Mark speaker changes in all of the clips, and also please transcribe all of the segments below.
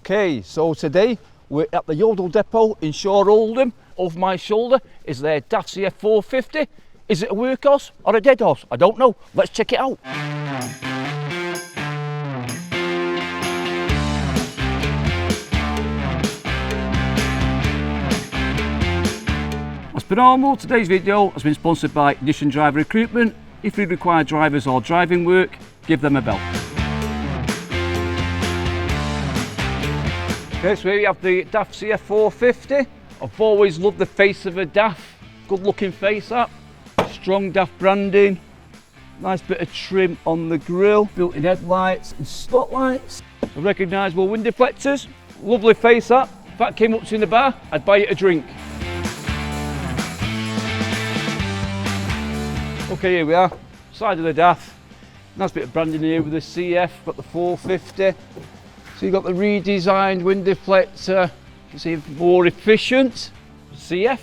Speaker 1: Okay, so today we're at the Yodel depot in Shaw Oldham. Over my shoulder is their DAF CF450. Is it a workhorse or a dead horse? I don't know. Let's check it out. As per normal, today's video has been sponsored by Ignition Driver Recruitment. If you require drivers or driving work, give them a bell. Okay, so here we have the DAF CF450. I've always loved the face of a DAF. Good looking face up. Strong DAF branding. Nice bit of trim on the grille. Built-in headlights and spotlights. Recognisable wind deflectors. Lovely face up. If that came up to in the bar, I'd buy it a drink. Okay, here we are. Side of the DAF. Nice bit of branding here with the CF. Got the 450. So you've got the redesigned wind deflector, you can see more efficient, CF,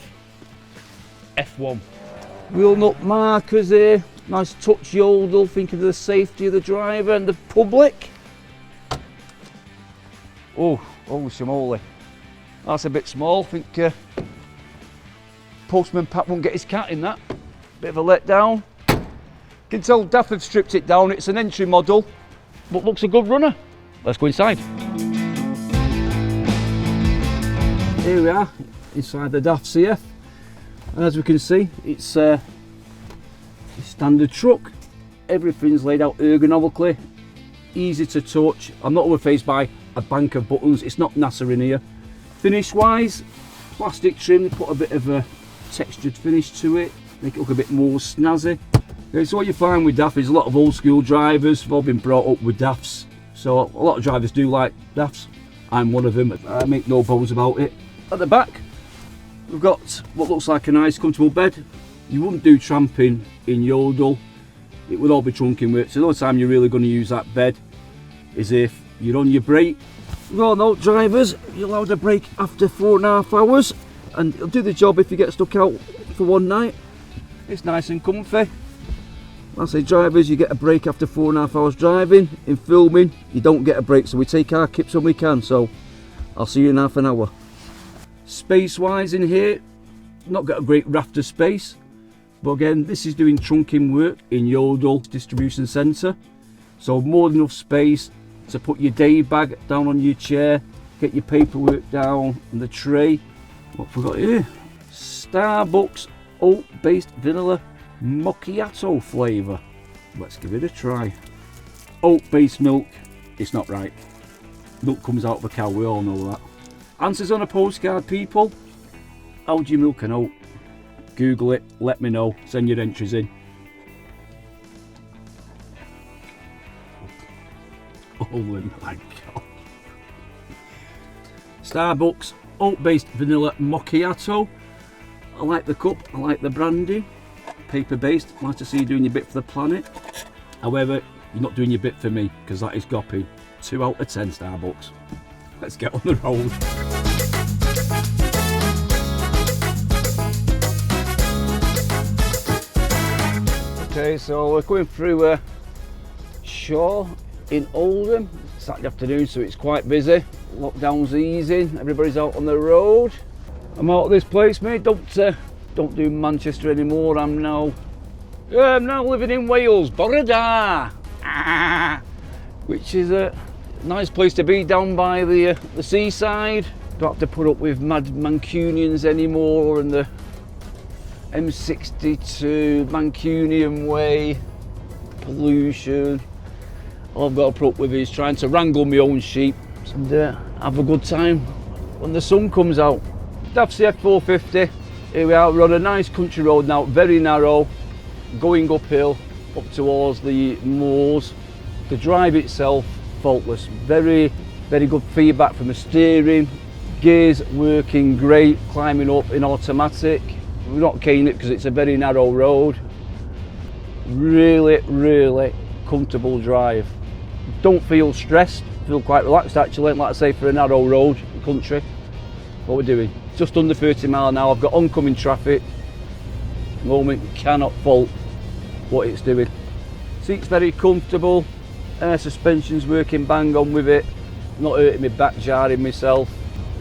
Speaker 1: F1. Wheel nut markers here, nice touch Yodel, thinking of the safety of the driver and the public. Oh, holy shamoly. That's a bit small, I think Postman Pat won't get his cat in that. Bit of a letdown. You can tell DAF have stripped it down, it's an entry model, but looks a good runner. Let's go inside. Here we are, inside the DAF CF. And as we can see, it's a standard truck. Everything's laid out ergonomically, easy to touch. I'm not overfaced by a bank of buttons, it's not NASA in here. Finish wise, plastic trim, put a bit of a textured finish to it, make it look a bit more snazzy. Okay, so what you find with DAF is a lot of old school drivers have all been brought up with DAFs. So a lot of drivers do like DAFs. I'm one of them, I make no bones about it. At the back, we've got what looks like a nice comfortable bed. You wouldn't do tramping in Yodel. It would all be trunking work. So the only time you're really going to use that bed is if you're on your break. We all know drivers, you're allowed a break after 4.5 hours. And it'll do the job if you get stuck out for one night. It's nice and comfy. I say drivers, you get a break after 4.5 hours driving. In filming, you don't get a break, so we take our kips when we can. So I'll see you in half an hour. Space wise in here, not got a great raft of space, but again, this is doing trunking work in Yodel Distribution Centre. So more than enough space to put your day bag down on your chair, get your paperwork down on the tray. What have we got here? Starbucks oat-based vanilla macchiato flavour. Let's give it a try. Oat-based milk, it's not right. Milk comes out of a cow, we all know that. Answers on a postcard, people. How do you milk an oat? Google it, let me know, send your entries in. Oh my god. Starbucks oat-based vanilla macchiato. I like the cup, I like the branding. Paper based, I'd like to see you doing your bit for the planet. However, you're not doing your bit for me, because that is goppy. 2 out of 10 Starbucks. Let's get on the road. Okay, so we're going through Shaw in Oldham. Saturday afternoon, so it's quite busy. Lockdown's easing, everybody's out on the road. I'm out of this place, mate. Don't do Manchester anymore. I'm now living in Wales, Borada, which is a nice place to be down by the seaside. Don't have to put up with mad Mancunians anymore and the M62 Mancunian way, pollution. All I've got to put up with is trying to wrangle my own sheep and have a good time when the sun comes out. DAF CF450. Here we are, we're on a nice country road now, very narrow, going uphill, up towards the moors. The drive itself, faultless. Very, very good feedback from the steering. Gears working great, climbing up in automatic. We're not keen it because it's a very narrow road. Really, really comfortable drive. Don't feel stressed, feel quite relaxed actually, like I say, for a narrow road, country. What we're doing, just under 30 miles an hour. I've got oncoming traffic. At the moment, cannot fault what it's doing. Seat's very comfortable, air suspension's working bang on with it. not hurting me back, jarring myself.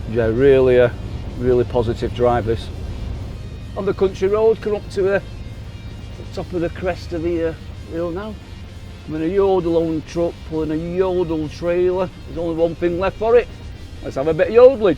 Speaker 1: Yeah, really really positive drive this. On the country road, come up to the top of the crest of the hill now. I'm in a Yodel owned truck pulling a Yodel trailer. There's only one thing left for it. Let's have a bit of yodeling.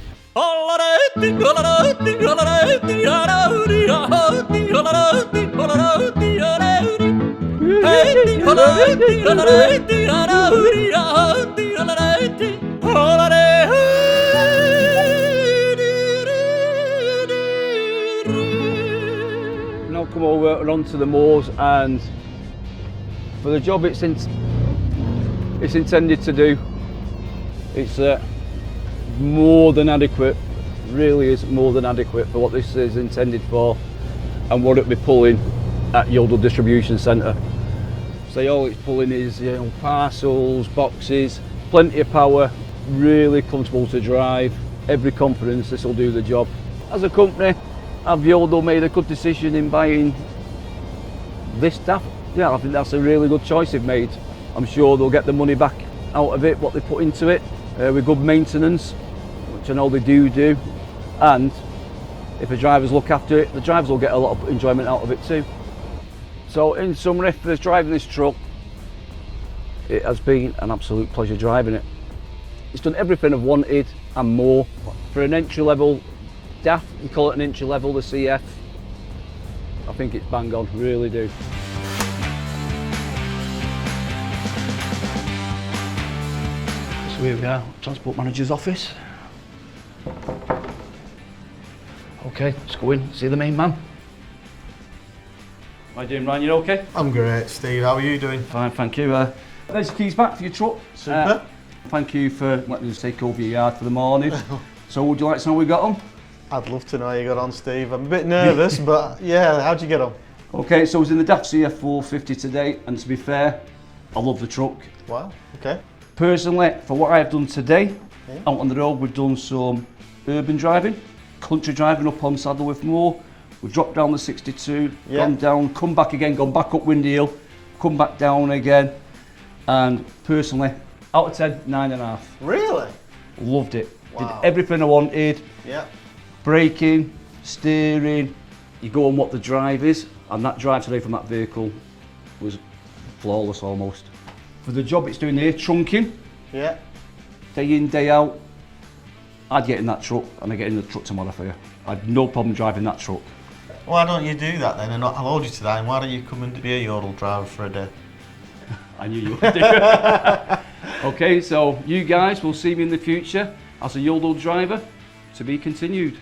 Speaker 1: Now come over and onto the moors, and for the job it's intended to do, it's more than adequate. Really is more than adequate for what this is intended for and what it'll be pulling at Yodel Distribution Centre. So all it's pulling is, you know, parcels, boxes, plenty of power, really comfortable to drive. Every confidence this will do the job. As a company, have Yodel made a good decision in buying this DAF? Yeah, I think that's a really good choice they've made. I'm sure they'll get the money back out of it, what they put into it, with good maintenance, which I know they do. And if the drivers look after it, the drivers will get a lot of enjoyment out of it too. So in summary, for driving this truck, it has been an absolute pleasure driving it. It's done everything I've wanted and more. For an entry level DAF, we call it an entry level, the CF, I think it's bang on, really do. So here we are, Transport Manager's office. Okay, let's go in, see the main man. How you doing, Ryan? You okay?
Speaker 2: I'm great, Steve. How are you doing?
Speaker 1: Fine, thank you. There's your keys back for your truck.
Speaker 2: Super.
Speaker 1: Thank you for letting us take over your yard for the morning. So would you like to know how we got on?
Speaker 2: I'd love to know how you got on, Steve. I'm a bit nervous, but yeah, how'd you get on?
Speaker 1: Okay, so I was in the DAF CF450 today, and to be fair, I love the truck.
Speaker 2: Wow, okay.
Speaker 1: Personally, for what I've done today, out on the road, we've done some urban driving, country driving up on Saddleworth Moor. We've dropped down the 62, gone down, come back again, gone back up Windy Hill, come back down again, and personally, out of 10, 9.5.
Speaker 2: Really?
Speaker 1: Loved it.
Speaker 2: Wow.
Speaker 1: Did everything I wanted.
Speaker 2: Yeah.
Speaker 1: Braking, steering, you go on what the drive is, and that drive today from that vehicle was flawless almost. For the job it's doing here, trunking,
Speaker 2: Yeah.
Speaker 1: day in, day out, I'd get in that truck and I'd get in the truck tomorrow for you. I had no problem driving that truck.
Speaker 2: Why don't you do that then? And I'll hold you to that. And why don't you come and be a Yodel driver for a day?
Speaker 1: I knew you would do. Okay, so you guys will see me in the future as a Yodel driver, to be continued.